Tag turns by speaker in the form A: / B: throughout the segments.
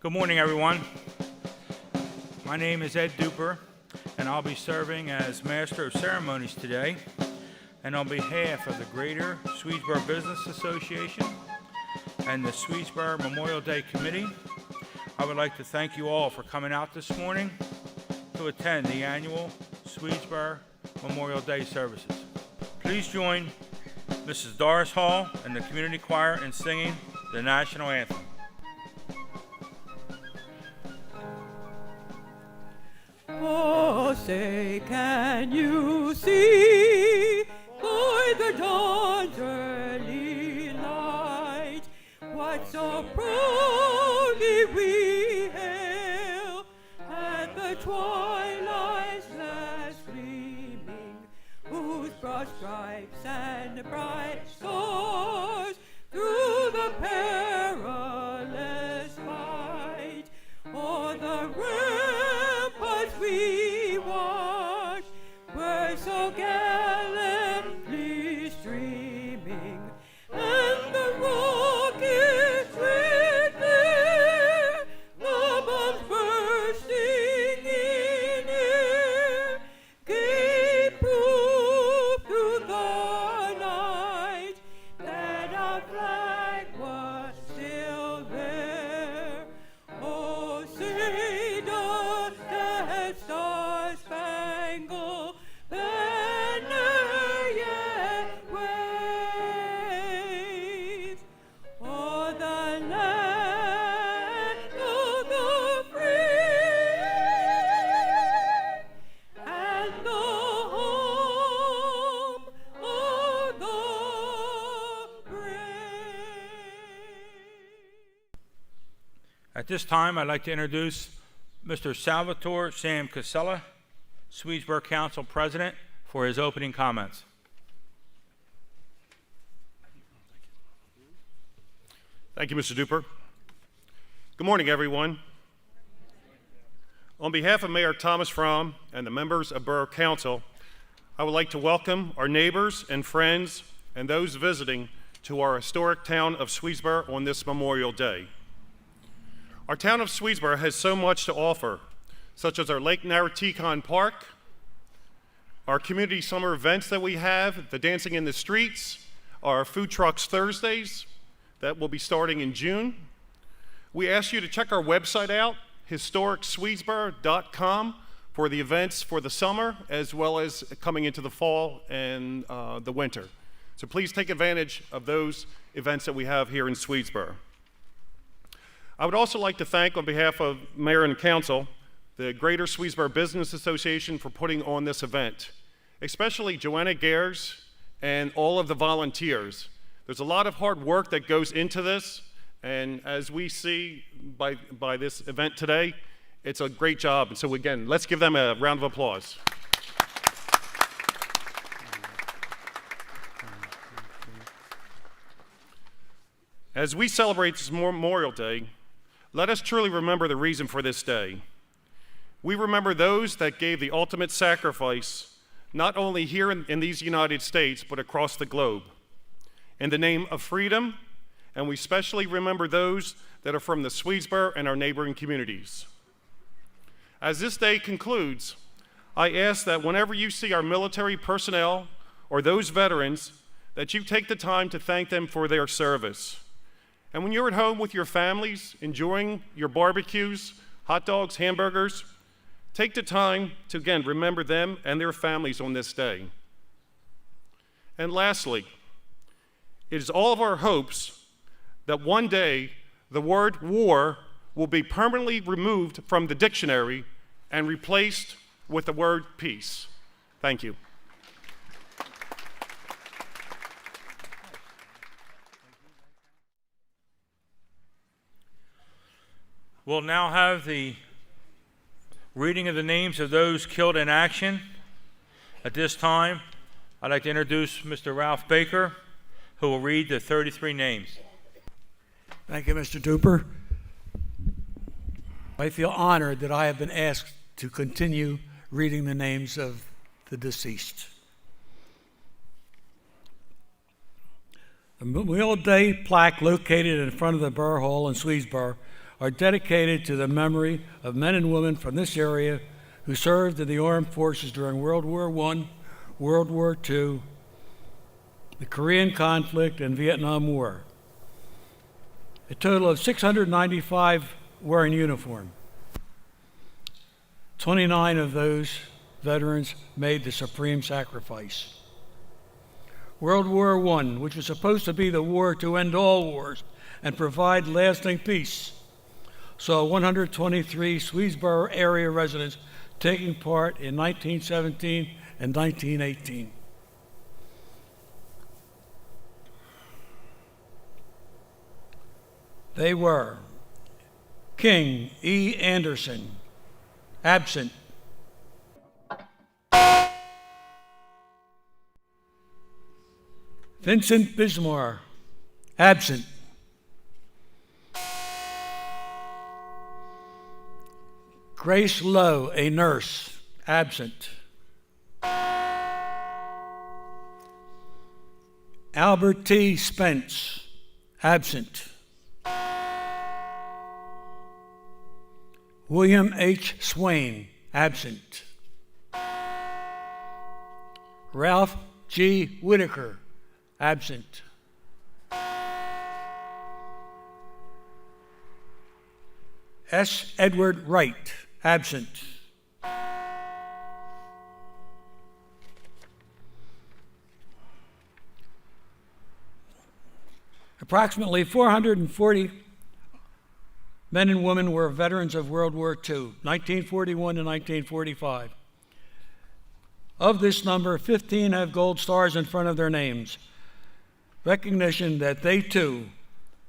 A: Good morning, everyone. My name is Ed Duper, and I'll be serving as Master of Ceremonies today. And on behalf of the Greater Swedesboro Business Association and the Swedesboro Memorial Day Committee, I would like to thank you all for coming out this morning to attend the annual Swedesboro Memorial Day services. Please join Mrs. Doris Hall and the community choir in singing the national anthem.
B: Oh, say, can you see by the dawn's early light what so proudly we hail at the twilight's last gleaming, whose broad stripes and bright stars through the perilous fight o'er the ramparts we watched were so gallantly streaming, and the rockets with their the bombs bursting in air gave proof through the night that our flag was still there. Oh, say does that star-spangled banner yet wave o'er the land of the free and the home of the brave?
A: At this time, I'd like to introduce Mr. Salvatore Sam Casella, Swedesboro Council President, for his opening comments.
C: Thank you, Mr. Duper. Good morning, everyone. On behalf of Mayor Thomas Fromm and the members of Borough Council, I would like to welcome our neighbors and friends and those visiting to our historic town of Swedesboro on this Memorial Day. Our town of Swedesboro has so much to offer, such as our Lake Narratican Park, our community summer events that we have, the Dancing in the Streets, our Food Trucks Thursdays that will be starting in June. We ask you to check our website out, historicswedesboro.com, for the events for the summer as well as coming into the fall and the winter. So please take advantage of those events that we have here in Swedesboro. I would also like to thank, on behalf of Mayor and Council, the Greater Swedesboro Business Association for putting on this event, especially Joanna Gers and all of the volunteers. There's a lot of hard work that goes into this, and as we see by this event today, it's a great job. And so again, let's give them a round of applause. As we celebrate this Memorial Day, let us truly remember the reason for this day. We remember those that gave the ultimate sacrifice, not only here in these United States, but across the globe, in the name of freedom, and we especially remember those that are from the Swedesboro and our neighboring communities. As this day concludes, I ask that whenever you see our military personnel or those veterans, that you take the time to thank them for their service. And when you're at home with your families, enjoying your barbecues, hot dogs, hamburgers, take the time to, again, remember them and their families on this day. And lastly, it is all of our hopes that one day the word war will be permanently removed from the dictionary and replaced with the word peace. Thank you.
A: We'll now have the reading of the names of those killed in action. At this time, I'd like to introduce Mr. Ralph Baker, who will read the 33 names.
D: Thank you, Mr. Duper. I feel honored that I have been asked to continue reading the names of the deceased. A Memorial Day plaque located in front of the Borough Hall in Swedesboro are dedicated to the memory of men and women from this area who served in the armed forces during World War I, World War II, the Korean conflict, and Vietnam War. A total of 695 were in uniform. 29 of those veterans made the supreme sacrifice. World War I, which was supposed to be the war to end all wars and provide lasting peace, saw 123 Swedesboro area residents taking part in 1917 and 1918. They were King E. Anderson, absent. Vincent Bismar, absent. Grace Lowe, a nurse, absent. Albert T. Spence, absent. William H. Swain, absent. Ralph G. Whitaker, absent. S. Edward Wright, absent. Approximately 440 men and women were veterans of World War II, 1941 to 1945. Of this number, 15 have gold stars in front of their names, recognition that they too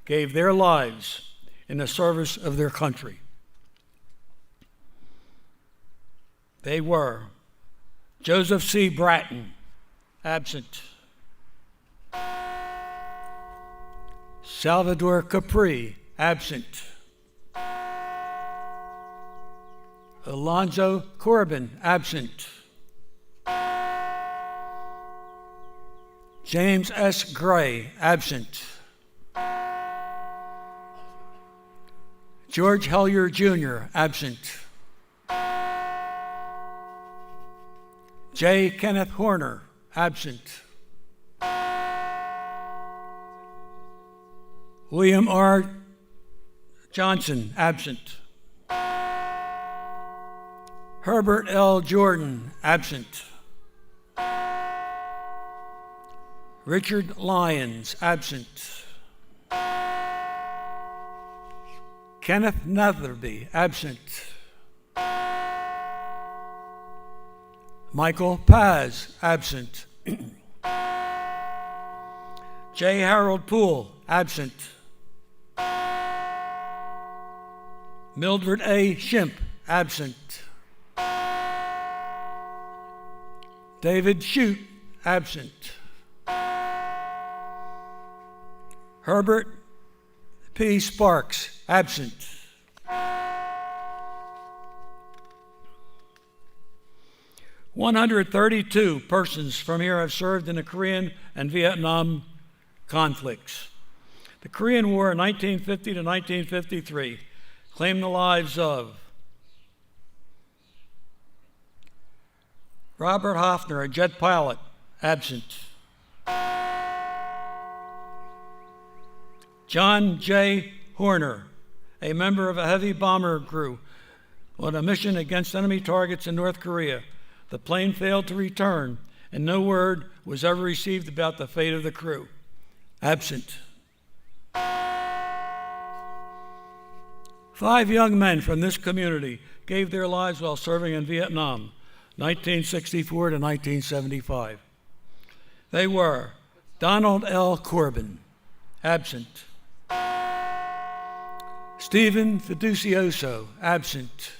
D: gave their lives in the service of their country. They were Joseph C. Bratton, absent. Salvador Capri, absent. Alonzo Corbin, absent. James S. Gray, absent. George Hellier Jr., absent. J. Kenneth Horner, absent. William R. Johnson, absent. Herbert L. Jordan, absent. Richard Lyons, absent. Kenneth Netherby, absent. Michael Paz, absent. J. Harold Poole, absent. Mildred A. Shimp, absent. David Shute, absent. Herbert P. Sparks, absent. "132 persons from here have served in the Korean and Vietnam conflicts. The Korean War, 1950 to 1953, claimed the lives of Robert Hoffner, a jet pilot, absent. John J. Horner, a member of a heavy bomber crew on a mission against enemy targets in North Korea. The plane failed to return, and no word was ever received about the fate of the crew. Absent. 5 young men from this community gave their lives while serving in Vietnam, 1964 to 1975. They were Donald L. Corbin, absent. Stephen Fiducioso, absent.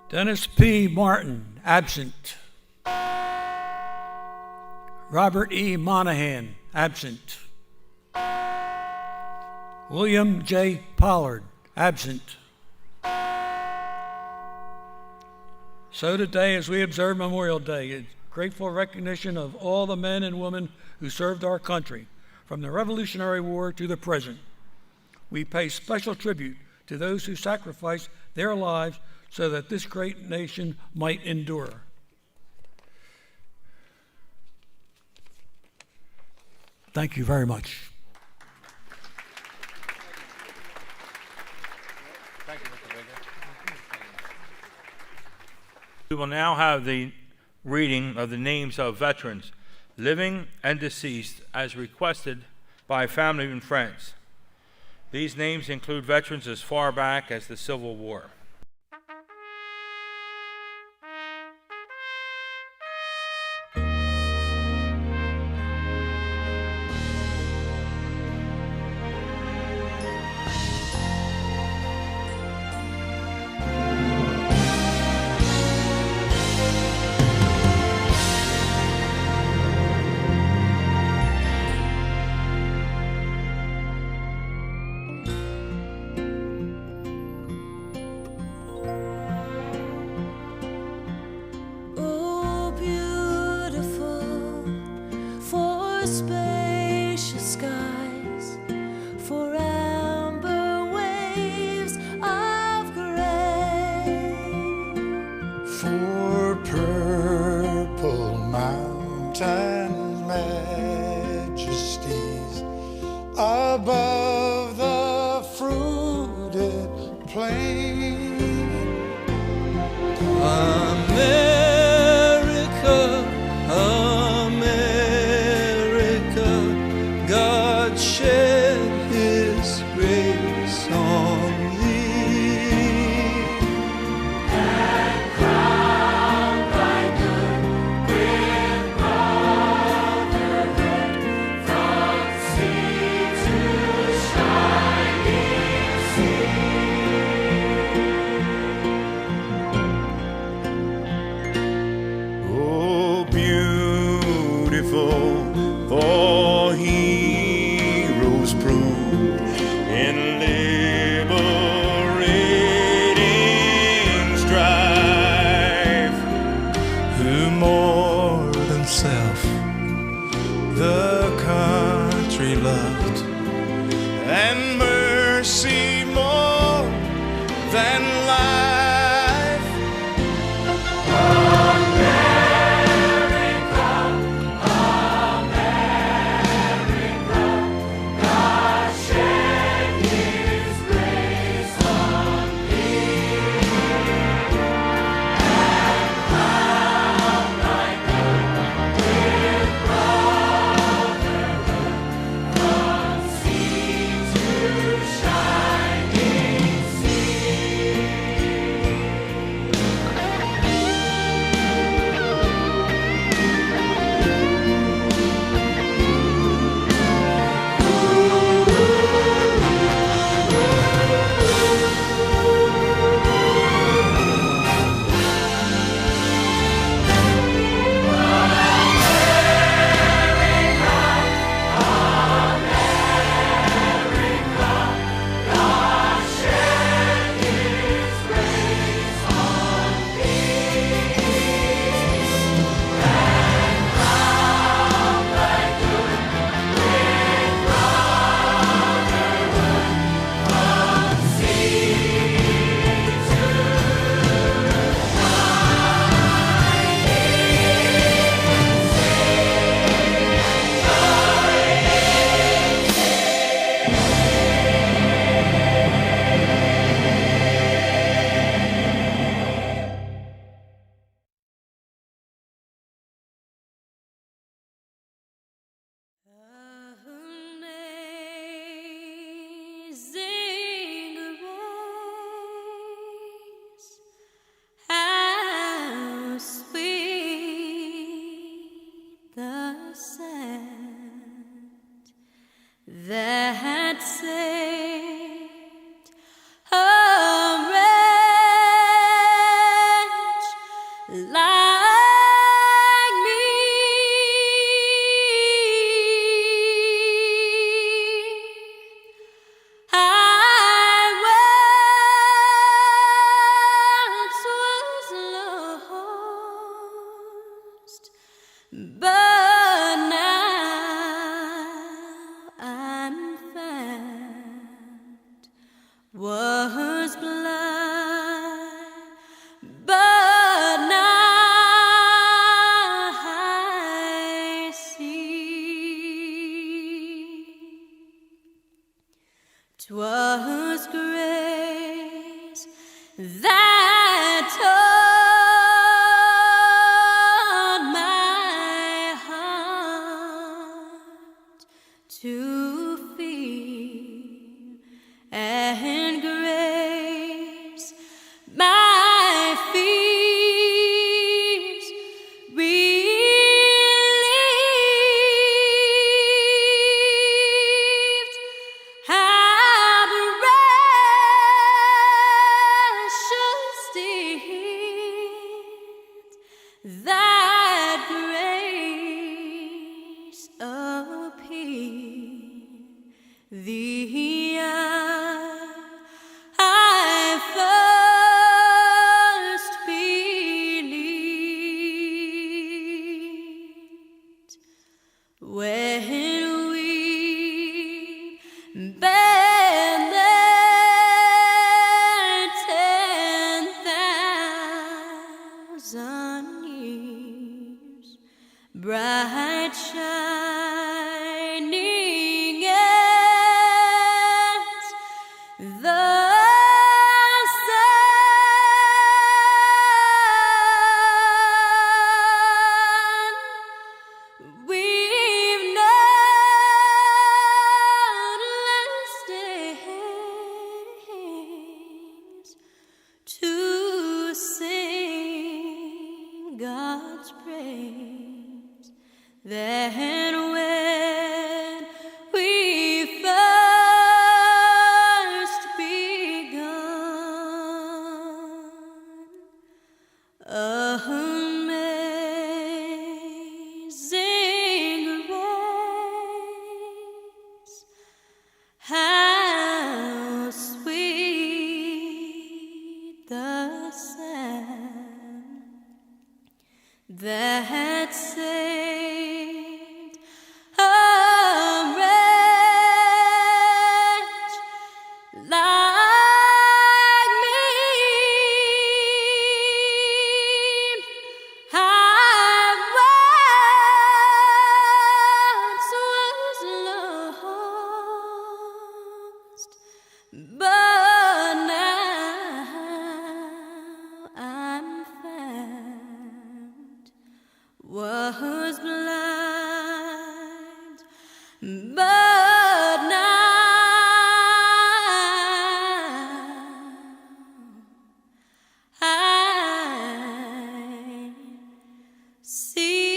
D: Dennis P. Martin, absent. Robert E. Monahan, absent. William J. Pollard, absent. So today, as we observe Memorial Day, in grateful recognition of all the men and women who served our country, from the Revolutionary War to the present, we pay special tribute to those who sacrificed their lives so that this great nation might endure. Thank you very much.
A: We will now have the reading of the names of veterans, living and deceased, as requested by family and friends. These names include veterans as far back as the Civil War.
E: Oh, beautiful for spacious skies, for amber waves of gray,
F: for purple mountain majesties above the fruited plain.
G: America, America, God shed His grace on thee. And crown thy good with brotherhood from sea to shining sea.
F: Oh, beautiful for heroes proved in liberating strife, who more than self the country loved, and mercy more than life.
G: Shine.
E: was blind, but now I see. 'Twas grace that taught my heart to feel, and grace my fears relieved. How precious did that grace appear the hour I first believed, when we bent there 10,000 years, bright shining as the sun. We've known less days to sing God's praise than when we first begun. Amazing grace, how sweet the sound that saved a wretch like me. I once was lost, but now I'm found. Was blind, but now I see.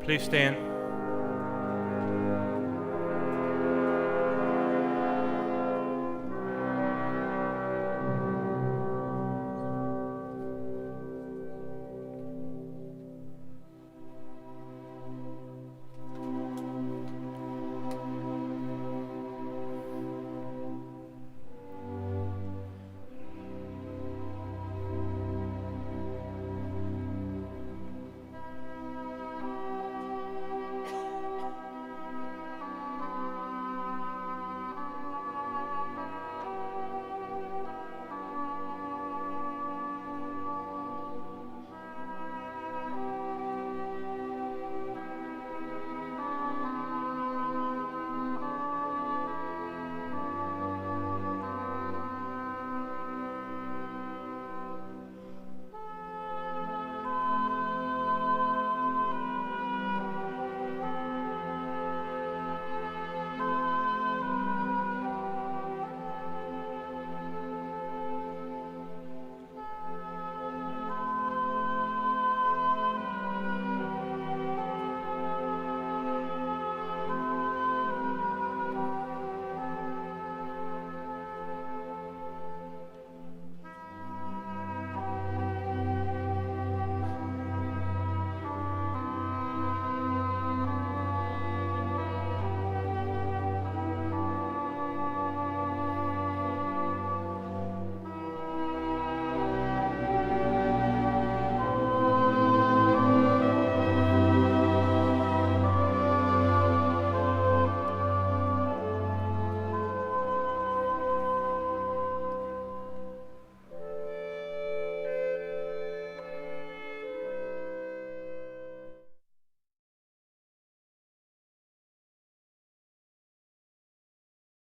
A: Please stand.